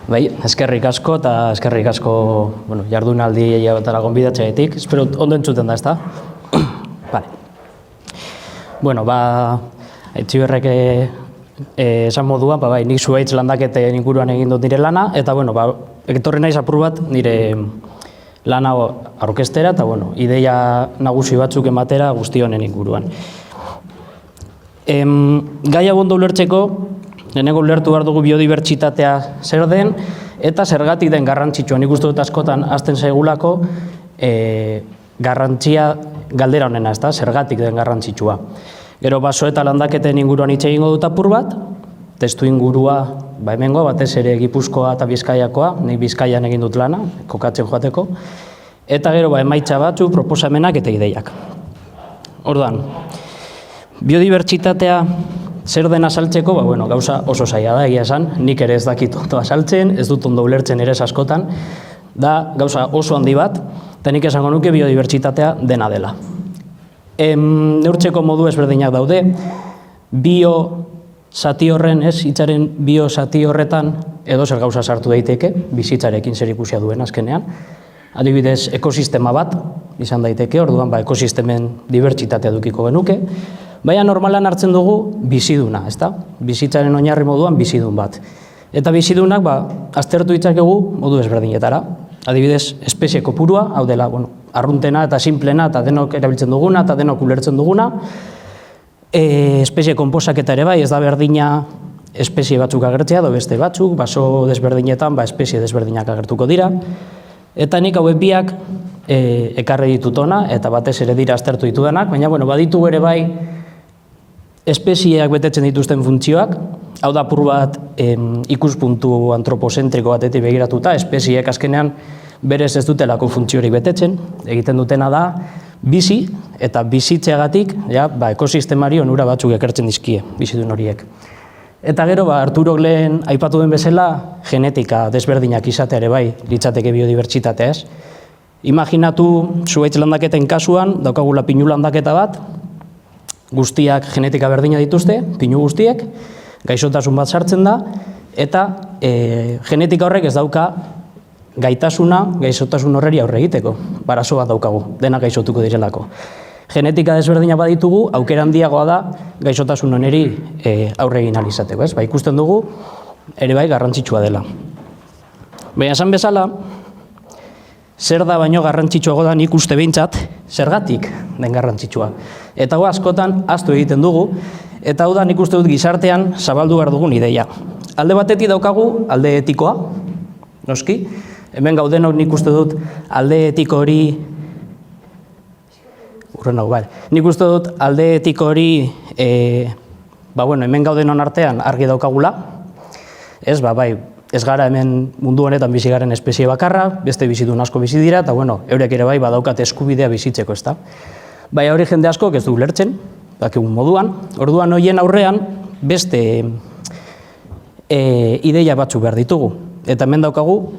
Bai, eskerrik asko eta eskerrik asko jardunaldi batara gonbidatzeagatik. Espero ondo entzuten da, ezta? Vale. Bueno, Etxiberrek esan moduan, bai, nik zuhaitz landaketen inguruan egin dut nire lana, eta etorri naiz apur bat nire lana aurkeztera, eta ideia nagusi batzuk ematera guzti honen inguruan. Gai hau ondo ulertzeko, lehenengo ulertu behar dugu biodibertsitatea zer den, eta zergatik den garrantzitsua. Nik uste dut askotan hasten zaigulako garrantzia galdera honena, ezta? Zergatik den garrantzitsua. Gero baso eta landaketen inguruan hitz egingo dut apur bat, testu ingurua hemengo, batez ere Gipuzkoa eta Bizkaiakoa, nik Bizkaian egin dut lana, kokatzen joateko, eta gero emaitza batzuk, proposamenak eta ideiak. Orduan, biodibertsitatea zer den azaltzeko, gauza oso zaila da, egia esan, nik ere ez dakit ondo azaltzen, ez dut ondo ulertzen ere askotan, da gauza oso handi bat, eta nik esango nuke biodibertsitatea dena dela. Neurtzeko modu ezberdinak daude, bio zati horren, hitzaren bio zati horretan, edo zer gauza sartu daiteke, bizitzarekin zer ikusia duen azkenean, adibidez ekosistema bat, izan daiteke, orduan ekosistemen dibertsitatea dukiko genuke, baina normalan hartzen dugu biziduna, ezta? Bizitzaren oinarri moduan bizidun bat. Eta bizidunak aztertu ditzakegu modu ezberdinetara. Adibidez, espezie kopurua, hau dela, arruntena eta simplena, eta denok erabiltzen duguna, eta denok ulertzen duguna. Espezie konposaketa ere bai, ez da berdina espezie batzuk agertzea, edo beste batzuk, baso desberdinetan, espezie desberdinak agertuko dira. Eta nik hauek biak ekarri ditut ona, eta batez ere dira aztertu ditudanak, baina baditu ere bai espezieak betetzen dituzten funtzioak, hau da apur bat ikuspuntu antropozentriko batetik begiratuta, espezieak azkenean berez ez dutelako funtziorik betetzen, egiten dutena da bizi, eta bizitzeagatik ekosistemari onura batzuk ekartzen dizkie, bizidun horiek. Eta gero, Arturok lehen aipatu den bezala, genetika desberdinak izatea ere bai, litzateke biodibertsitatea ez. Imaginatu zuhaitz landaketen kasuan, daukagula pinu landaketa bat, guztiak genetika berdina dituzte, pinu guztiek, gaixotasun bat sartzen da, eta genetika horrek ez dauka gaitasuna gaixotasun horreri aurre egiteko, barazo bat daukagu, dena gaixotuko direlako. Genetika desberdina baditugu, aukera handiagoa da gaixotasun honeri aurre egin ahal izateko, ez? Ikusten dugu, ere bai garrantzitsua dela. Baina esan bezala, zer da baino garrantzitsuago da nik uste behintzat, zergatik den garrantzitsua. Eta hau askotan ahaztu egiten dugu, eta hau da nik uste dut gizartean zabaldu behar dugun ideia. Alde batetik daukagu alde etikoa, noski, hemen gaudenok nik uste dut alde etiko hori, nik uste dut alde etiko hori, hemen gaudenon artean argi daukagula, ez gara hemen mundu honetan bizi garen espezie bakarra, beste bizidun asko bizi dira, eta eurek ere bai badaukate eskubidea bizitzeko, ezta. Baina hori jende asko ez du ulertzen, dakigun moduan, orduan horien aurrean beste ideia batzuk behar ditugu. Eta hemen daukagu,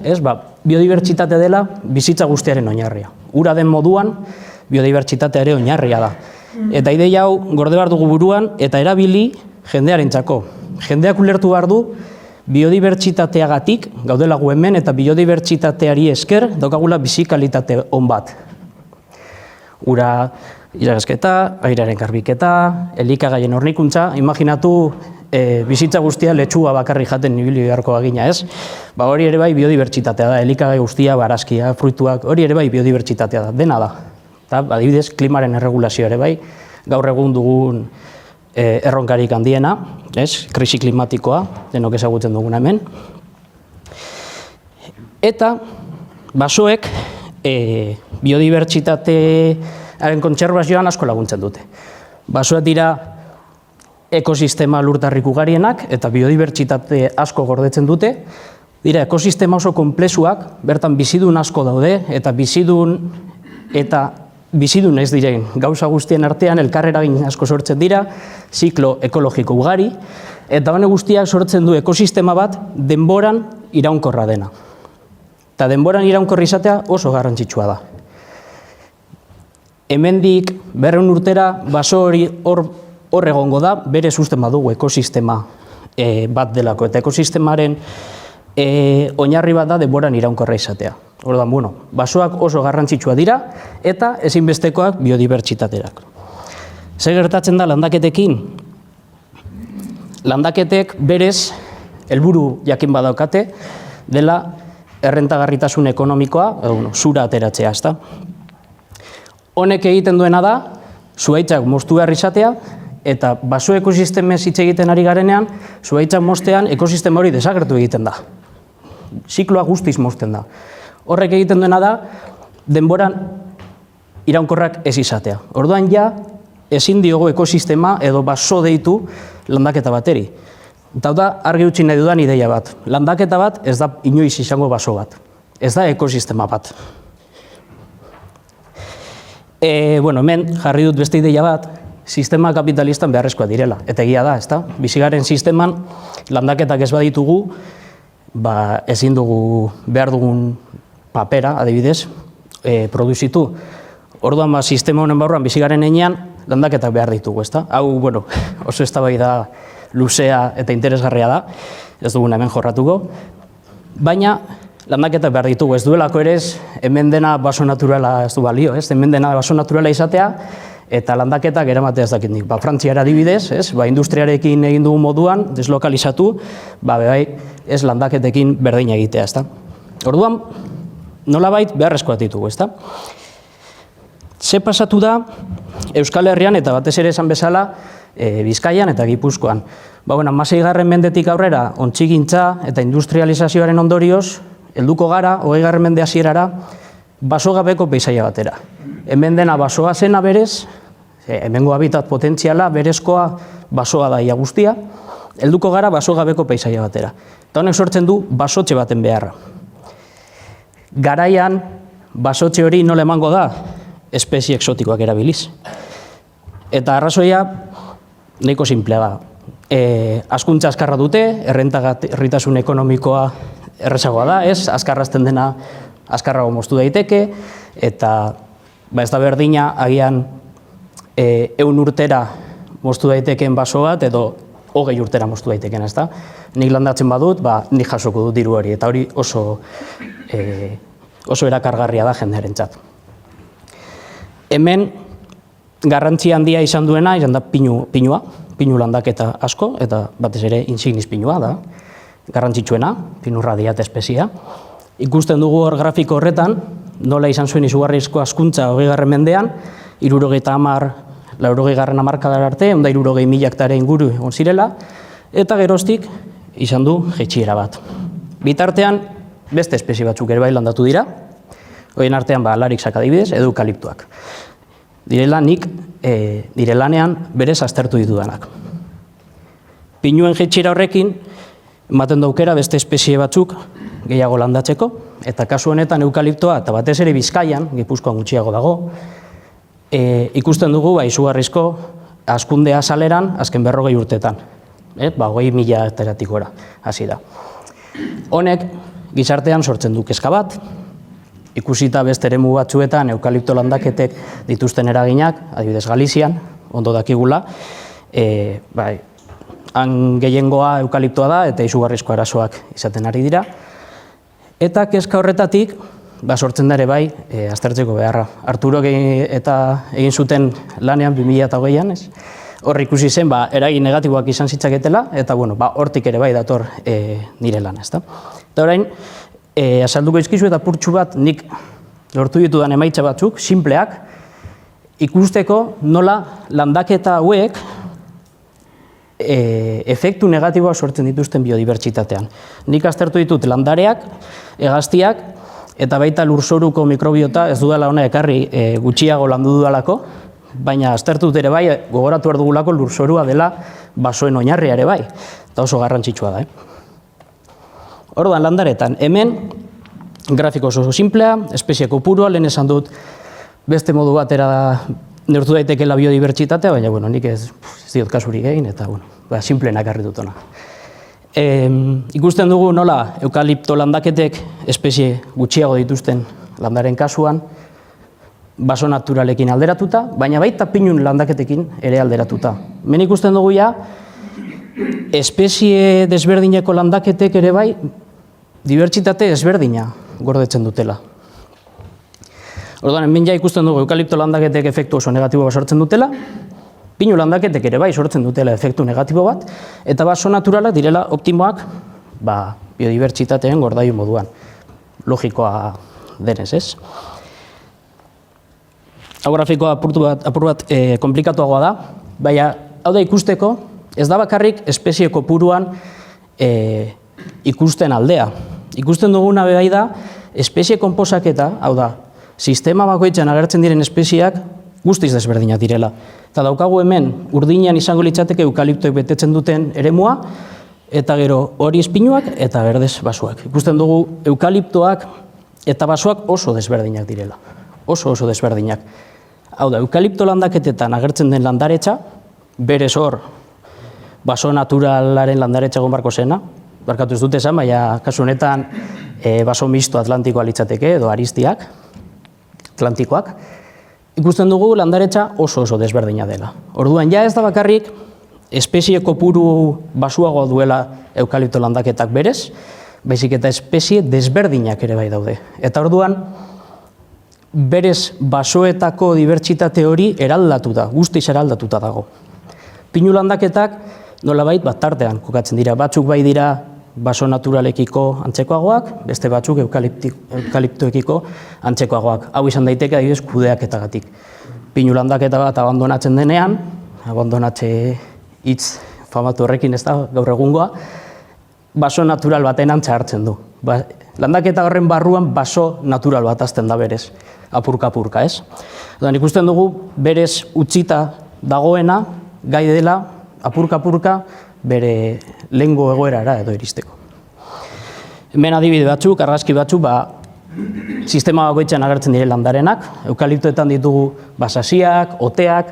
biodibertsitate dela bizitza guztiaren oinarria. Ura den moduan, biodibertsitatea ere oinarria da. Eta ideia hau gorde behar dugu buruan, eta erabili jendearentzako. Jendeak ulertu behar du, biodibertsitateagatik gaudela gu hemen eta biodibertsitateari esker daukagula bizi kalitate on bat. Ura iragazketa, airearen garbiketa, elikagaien hornikuntza, imaginatu bizitza guztia letxua bakarri jaten ibili beharko bagina, ez? Hori ere bai biodibertsitatea da, elikagai guztia, barazkia, fruituak, hori ere bai biodibertsitatea da, dena da. Adibidez, klimaren erregulazio ere bai, gaur egun dugun erronkarik handiena, krisi klimatikoa, denok ezagutzen duguna hemen. Eta basoek biodibertsitatearen kontserbazioan asko laguntzen dute. Basoak dira ekosistema lurtarrik ugarienak eta biodibertsitate asko gordetzen dute. Dira ekosistema oso konplexuak, bertan bizidun asko daude, eta bizidun ez diren gauza guztien artean elkarreragin asko sortzen dira, ziklo ekologiko ugari, eta honek guztiak sortzen du ekosistema bat denboran iraunkorra dena. Eta denboran iraunkorra izatea oso garrantzitsua da. Hemendik 200 urtera baso hori hor egongo da, bere susten badugu ekosistema bat delako, eta ekosistemaren oinarri bat da denboran iraunkorra izatea. Orduan, basoak oso garrantzitsua dira eta ezinbestekoak biodibertsitaterak. Zer gertatzen da landaketekin? Landaketek berez helburu jakin badaukate dela errentagarritasun ekonomikoa, zura ateratzea, ezta? Honek egiten duena da, zuhaitzak moztu behar izatea, eta baso ekosistemez hitz egiten ari garenean, zuhaitzak moztean ekosistema hori desagertu egiten da. Zikloa guztiz mozten da. Horrek egiten duena da, denboran iraunkorrak ez izatea. Orduan ja, ezin diogo ekosistema edo baso deitu landaketa bateri. Eta da, argi utzi nahi dudan ideia bat. Landaketa bat ez da inoiz izango baso bat. Ez da ekosistema bat. Hemen jarri dut beste ideia bat, sistema kapitalistan beharrezkoa direla. Eta egia da, ezta? Bizigaren sisteman landaketak ez baditugu, ezin dugu behar dugun papera, adibidez, produzitu. Orduan, sistema honen barruan bizigaren heinean, landaketak behar ditugu, ezta? Hau, oso eztabaida luzea eta interesgarria da, ez duguna hemen jorratuko, baina landaketak behar ditugu, ez duelako ere hemen dena baso naturala ez du balio, hemen dena baso naturala izatea, eta landaketak eramatea ez dakit nik. Frantziara adibidez, industriarekin egin dugun moduan, deslokalizatu, ez landaketekin berdina egitea, ezta? Orduan, nolabait beharrezkoa ditugu, ezta? Ze pasatu da Euskal Herrian eta batez ere esan bezala Bizkaian eta Gipuzkoan. 16. mendetik aurrera ontzigintza eta industrializazioaren ondorioz, helduko gara 20. mende hasierara basogabeko paisaia batera. Hemen dena basoa zena berez, hemengo habitat potentziala berezkoa basoa da ia guztia, helduko gara basogabeko paisaia batera. Eta honek sortzen du basotxe baten beharra. Garaian basotxe hori nola emango da? Espezie exotikoak erabiliz. Eta arrazoia nahiko simplea da. Hazkuntza azkarra dute, errentagarritasun ekonomikoa errezagoa da, azkarrazten dena azkarrago moztu daiteke, eta ez da berdina agian 100 urtera moztu daitekeen baso bat, edo 20 urtera moztu daiteken, ez da? Nik landatzen badut, nik jasoko dut diru hori, eta hori oso erakargarria da jendearentzat. Hemen, garrantzi handia izan duena, izan da pinua, pinu landaketa asko, eta batez ere insignis pinua da, garrantzitsuena, pinu radiata espeziea. Ikusten dugu hor grafiko horretan, nola izan zuen izugarrizko hazkuntza 20. mendean, 70, 80. hamarkadara arte, 160.000 hektare inguru egon zirela, eta geroztik izan du jaitsiera bat. Bitartean, beste espezie batzuk ere bai landatu dira, horien artean lariksak adibidez, edo eukaliptuak. Nire lanean berez aztertu ditudanak. Pinuen jaitsiera horrekin, ematen daukera beste espezie batzuk gehiago landatzeko, eta kasu honetan eukaliptoa eta batez ere Bizkaian, Gipuzkoan gutxiago dago, ikusten dugu izugarrizko hazkundea azaleran azken 40 urtetan. 20.000 hektaratik gora, hasi da. Honek gizartean sortzen du kezka bat, ikusita beste eremu batzuetan eukalipto landaketek dituzten eraginak, adibidez Galizian, ondo dakigula, han gehiengoa eukaliptoa da eta izugarrizko arazoak izaten ari dira. Eta kezka horretatik, sortzen da ere bai, aztertzeko beharra. Arturo eta egin zuten lanean 2008an, hor ikusi zen eragin negatiboak izan zitzaketela, eta hortik ere bai dator nire lan, ezta. Eta orain, azalduko izkizu eta purtsu bat nik lortu ditudan emaitza batzuk, simpleak, ikusteko nola landaketa hauek efektu negatiboa sortzen dituzten biodibertsitatean. Nik aztertu ditut landareak, hegaztiak, eta baita lurzoruko mikrobiota ez dudala hona ekarri gutxiago landu dudalako, baina aztertu dut ere bai, gogoratu behar dugulako lurzorua dela basoen oinarria ere bai, eta oso garrantzitsua da. Orduan landaretan, hemen grafiko oso simplea, espezie kopurua, lehen esan dut beste modu batera neurtu daitekela biodibertsitatea, baina nik ez diot kasurik egin, eta simpleen akarri dut ona. Ikusten dugu nola eukalipto landaketek espezie gutxiago dituzten landaren kasuan, baso naturalekin alderatuta, baina baita pinun landaketekin ere alderatuta. Hemen ikusten dugu ja, espezie desberdineko landaketek ere bai, dibertsitate ezberdina gordetzen dutela. Orduan, hemen ja ikusten dugu eukalipto landaketek efektu oso negatibo bat sortzen dutela, pinu landaketek ere bai sortzen dutela efektu negatibo bat, eta baso naturalak direla optimoak biodibertsitateen gordailu moduan. Logikoa denez, ez? Hau grafikoa apur bat komplikatuagoa da, baina hau da ikusteko, ez da bakarrik espezie kopuruan ikusten aldea. Ikusten duguna bai da, espezie konposaketa, hau da, sistema bakoitzan agertzen diren espezieak guztiz desberdinak direla. Eta daukagu hemen, urdinean izango litzateke eukaliptoek betetzen duten eremua, eta gero hori espinuak eta berdez basoak. Ikusten dugu eukaliptoak eta basoak oso desberdinak direla. Oso desberdinak. Hau da, eukalipto landaketetan agertzen den landaretza, berez hor, baso naturalaren landaretza egon barko zena, barkatu ez dute esan, baina kasu honetan baso misto atlantikoa litzateke, edo aristiak, atlantikoak, ikusten dugu landaretza oso desberdina dela. Orduan, ja ez da bakarrik, espezie kopuru basuagoa duela eukalipto landaketak berez, baizik eta espezie desberdinak ere bai daude. Eta orduan, berez basoetako dibertsitate hori eraldatuta, guztiz eraldatuta dago. Pinu landaketak nolabait bat tartean kokatzen dira, batzuk bai dira baso naturalekiko antzekoagoak, beste batzuk eukaliptoekiko antzekoagoak. Hau izan daiteke adibidez kudeaketagatik. Pinu landaketa bat abandonatzen denean, abandonatze hitz famatu horrekin ez da gaur egungoa, baso natural baten antza hartzen du. Landaketa horren barruan baso natural bat azten da berez, apurka, ez? Ikusten dugu berez utzita dagoena, gai dela, apurka, bere lehengo egoerara edo iristeko. Hemen adibide batzuk, argazki batzuk, sistema bakoitzean agertzen diren landarenak, eukaliptoetan ditugu basasiak, oteak,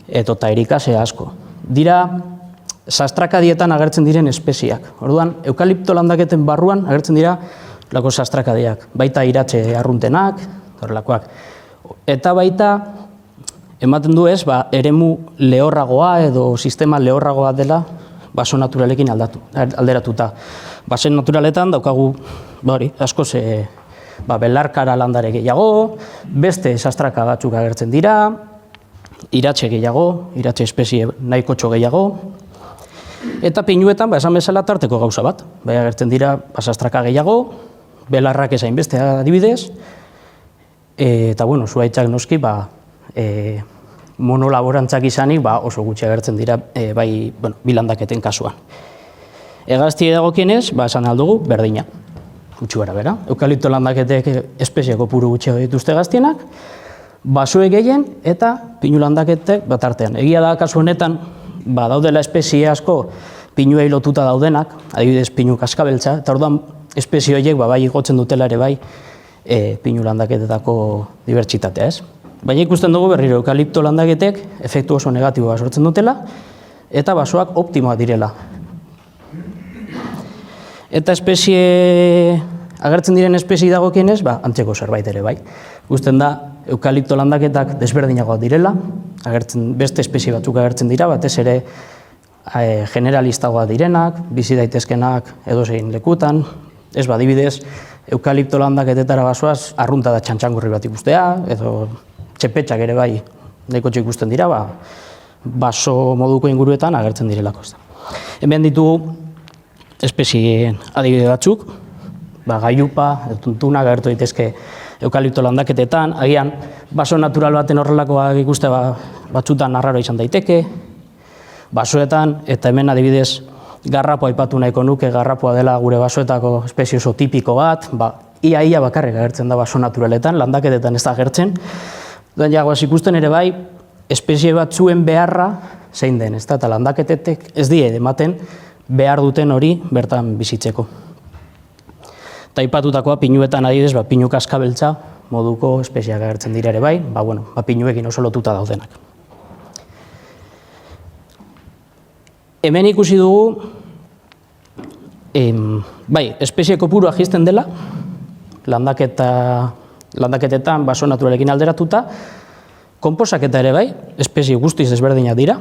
eta erikase asko. Dira, sastrakadietan agertzen diren espeziak. Orduan, eukalipto landaketen barruan agertzen dira lako sastrakadiak. Baita iratxe arruntenak, horrelakoak. Eta baita, ematen du ez, eremu lehorragoa edo sistema lehorragoa dela baso naturalekin alderatuta. Basen naturaletan daukagu, askoz, belarkara landare gehiago, beste sastraka batzuk agertzen dira, iratxe gehiago, iratxe espezie nahiko txo gehiago, eta pinuetan, esan bezala tarteko gauza bat. Agertzen dira, sastraka gehiago, belarrak esain beste adibidez, eta, zuaitzak noski, monolaborantzak izanik oso gutxi agertzen dira bilandaketen kasuan. Hegazti dagokienez, esan aldugu, berdina. Gutxi gara bera. Eukalipto landaketek espezie kopuru gutxi dituzte gaztienak, basoek gehien eta pinu landaketek bat artean. Egia da, kasu honetan, daudela espezie asko pinuei lotuta daudenak, adibidez pinu kaskabeltza, eta orduan espezie horiek bai igotzen dutela ere bai pinu landaketetako dibertsitatea, ez? Baina ikusten dugu berriro eukalipto landaketek efektu oso negatiboa sortzen dutela eta basoak optimoak direla. Eta agertzen diren espezie dagokienez, antzeko zerbait ere bai. Ikusten da eukalipto landaketak desberdinagoak direla, beste espezie batzuk agertzen dira, batez ere generalistagoak direnak, bizi daitezkenak edozein lekutan, ez adibidez, eukalipto landaketetara basoaz arrunta da txantxangurri bat ikustea, edo txepetxak ere bai nahiko ikusten dira, baso moduko inguruetan agertzen direlako. Hemen ditugu espezie adibide batzuk, gailupa, tuntuna agertu daitezke eukalipto landaketetan, agian baso natural baten horrelakoak ikuste batzutan arraro izan daiteke, basoetan, eta hemen adibidez garrapoa aipatu nahiko nuke, garrapoa dela gure basoetako espezie oso tipiko bat, ia bakarrik agertzen da baso naturaletan, landaketetan ez da agertzen. Duen jagoaz ikusten ere bai, espezie batzuen beharra zein den, eta landaketetek ez die ematen behar duten hori bertan bizitzeko. Eta aipatutakoa pinuetan adibidez, pinu kaskabeltza moduko espeziak agertzen dira ere bai, pinuekin oso lotuta daudenak. Hemen ikusi dugu, espezie kopurua jaisten dela, landaketetan baso naturalekin alderatuta, konposaketa ere bai, espezie guztiz desberdinak dira,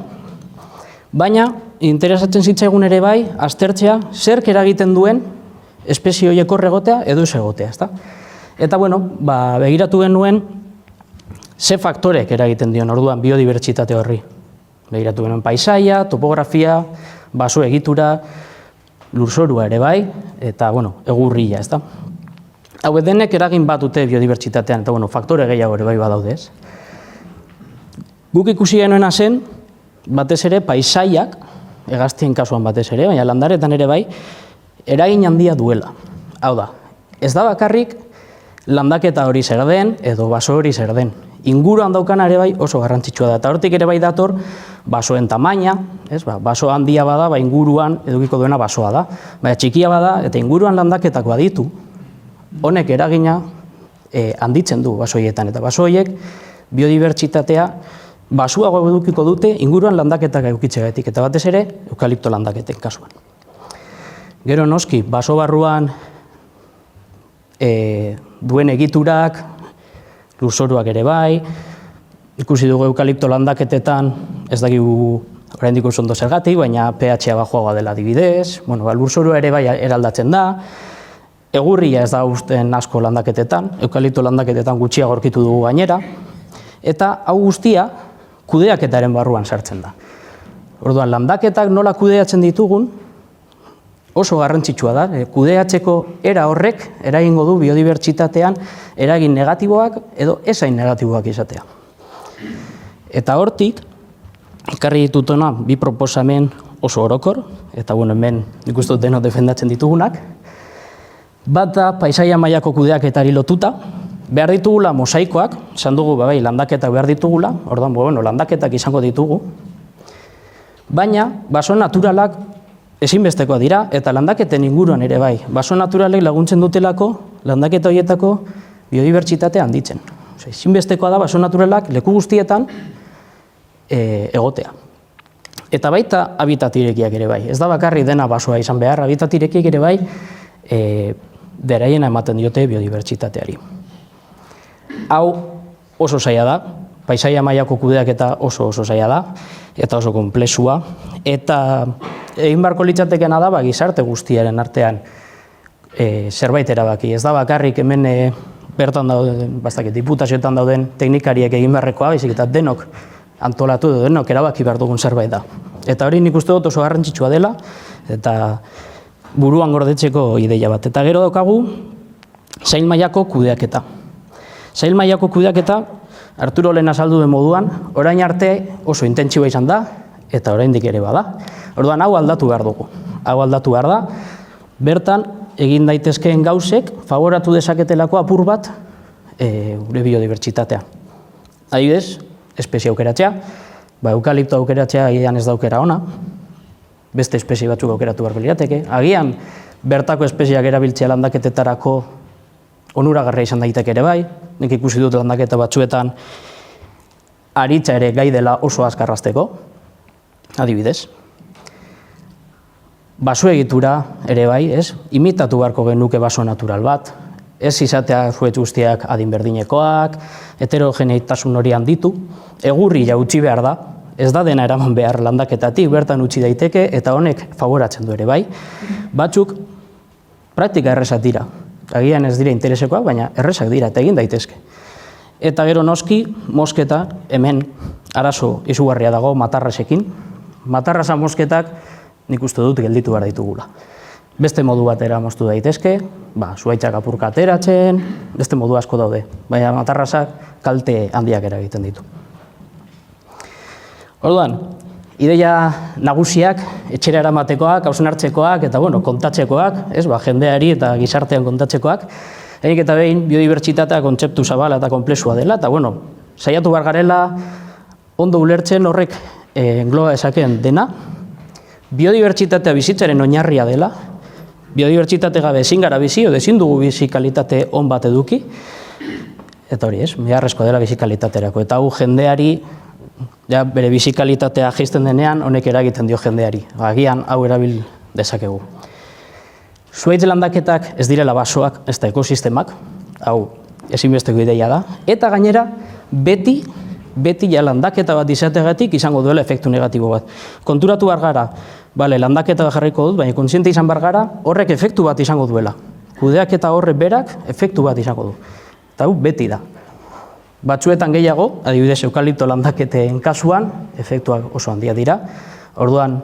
baina interesatzen zitzaigun ere bai, aztertzea, zerk eragiten duen espezie horiek hor egotea edo ez egotea, ezta? Eta, bueno, begiratu genuen ze faktorek eragiten dion orduan biodibertsitate horri. Begiratu genuen paisaia, topografia, baso egitura, lurzorua ere bai, eta, bueno, egurria, ezta? Hau denek eragin bat dute biodibertsitatean, eta, bueno, faktore gehiago ere bai badaude, ez? Guk ikusi genuena zen, batez ere, paisaiak, hegaztien kasuan batez ere, baina landaretan ere bai, eragin handia duela. Hau da, ez da bakarrik landaketa hori zer den, edo baso hori zer den. Inguruan daukana ere bai oso garrantzitsua da, eta hortik ere bai dator basoen tamaina, baso handia bada, inguruan edukiko duena basoa da. Baina txikia bada, eta inguruan landaketak baditu, honek eragina handitzen du basoietan, eta basoiek biodibertsitatea basuago edukiko dute inguruan landaketak edukitzegatik, eta batez ere eukalipto landaketen kasuan. Gero noski, baso barruan duen egiturak, lurzoruak ere bai, ikusi dugu eukalipto landaketetan, ez dakigu oraindik oso ondo zergatik, baina pH-a baxuagoa dela adibidez, lurzorua ere bai eraldatzen da, egurria ez da uzten asko landaketetan, eukalipto landaketetan gutxiago aurkitu dugu gainera, eta hau guztia kudeaketaren barruan sartzen da. Orduan, landaketak nola kudeatzen ditugun, oso garrantzitsua da, kudeatzeko era horrek eragingo du biodibertsitatean eragin negatiboak edo esain negatiboak izatea. Eta hortik, ekarri ditutona bi proposamen oso orokor, eta hemen nik uste dut denok defendatzen ditugunak. Bat da, paisaia mailako kudeaketari lotuta, behar ditugula mosaikoak, esan dugu landaketak behar ditugula, orduan, landaketak izango ditugu, baina baso naturalak ezinbestekoa dira, eta landaketen inguruan ere bai. Baso naturalek laguntzen dutelako landaketa horietako biodibertsitatea handitzen. Ezinbestekoa da baso naturalak leku guztietan egotea. Eta baita habitat irekiak ere bai. Ez da bakarri dena basoa izan behar, habitat irekiak ere bai beraiena ematen diote biodibertsitateari. Hau oso zaila da, paisaia mailako kudeaketa oso zaila da, eta oso konplexua, eta egin beharko litzatekena da gizarte guztiaren artean zerbait erabaki. Ez da bakarrik hemen bertan dauden, diputazioetan dauden teknikariek egin beharrekoa, baizik eta denok antolatu edo denok erabaki behar dugun zerbait da. Eta hori nik uste dut oso garrantzitsua dela, eta buruan gordetzeko ideia bat. Eta gero daukagu, sail mailako kudeaketa. Sail mailako kudeaketa, Arturo lehen azaldu den moduan, orain arte oso intentsiboa izan da, eta oraindik ere bada. Orduan, hau aldatu behar dugu. Hau aldatu behar da, bertan egin daitezkeen gauzek favoratu dezaketelako apur bat gure biodibertsitatea. Adibidez, espezie aukeratzea, eukalipto aukeratzea agian ez da aukera ona, beste espezie batzuk aukeratu beharko lirateke, agian bertako espezieak erabiltzea landaketetarako onuragarria izan daiteke ere bai, nik ikusi dut landaketa batzuetan aritza ere gai dela oso azkarrazteko, adibidez. Baso egitura ere bai, imitatu beharko genuke baso natural bat, ez izatea zuetz guztiak adin berdinekoak, heterogeneitasun hori handitu, egurria utzi behar da, ez da dena eraman behar landaketatik, bertan utzi daiteke, eta honek favoratzen du ere bai. Batzuk praktika errezak dira, agian ez dira interesekoak, baina errezak dira, eta egin daitezke. Eta gero noski, mosketa, hemen arazo izugarria dago matarrasekin. Matarrasa mosketak nik uste dut gelditu behar ditugula. Beste modu batera moztu daitezke, zuhaitzak apurka ateratzen, beste modu asko daude, baina matarrasak kalte handiak eragiten ditu. Orduan, ideia nagusiak, etxera eramatekoak, hausnartzekoak eta kontatzekoak, jendeari eta gizartean kontatzekoak, Enik eta behin, biodibertsitatea kontzeptu zabala eta konplexua dela, eta saiatu behar garela ondo ulertzen horrek engloba dezakeen dena, biodibertsitatea bizitzaren oinarria dela, biodibertsitate gabe ezin gara bizi, edo ezin dugu bizi kalitate on bat eduki, eta hori beharrezkoa dela bizi kalitaterako, eta hau jendeari, bere bizi kalitatea jaisten denean, honek eragiten dio jendeari, agian hau erabil dezakegu. Zuhaitz landaketak ez direla basoak, ez da ekosistemak, hau ezinbesteko ideia da, eta gainera beti beti ja landaketa bat izateagatik izango duela efektu negatibo bat. Konturatu behar gara, bale, landaketa bat jarriko dut, baina kontziente izan behar gara, horrek efektu bat izango duela. Kudeaketa horrek berak efektu bat izango du. Eta hau beti da. Batzuetan gehiago, adibidez eukalipto landaketen kasuan, efektuak oso handia dira. Orduan,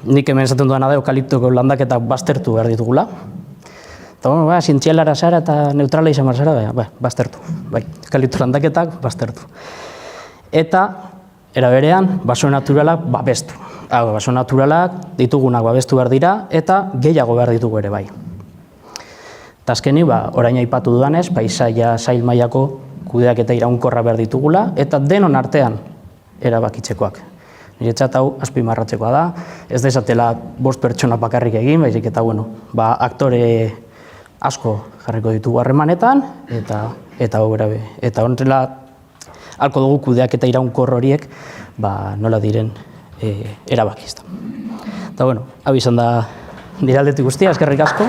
nik hemen esaten duena da eukaliptoko landaketak baztertu behar ditugula. Eta, bueno, zientzialara zara eta neutrala izan behar zara, baztertu. Eukalipto landaketak baztertu. Eta, era berean, baso naturalak babestu. Baso naturalak ditugunak babestu behar dira eta gehiago behar ditugu ere bai. Eta azkenik, orain aipatu dudanez, paisaia sail mailako kudeaketa iraunkorra behar ditugula eta denon artean erabakitzekoak. Niretzat hau azpimarratzekoa da, ez desatela 5 pertsona bakarrik egin, baizik eta aktore asko jarriko ditugu harremanetan eta honela halko dugu kudeaketa iraunkor horiek nola diren erabaki. Eta hau izan da nire aldetik guztia, eskerrik asko.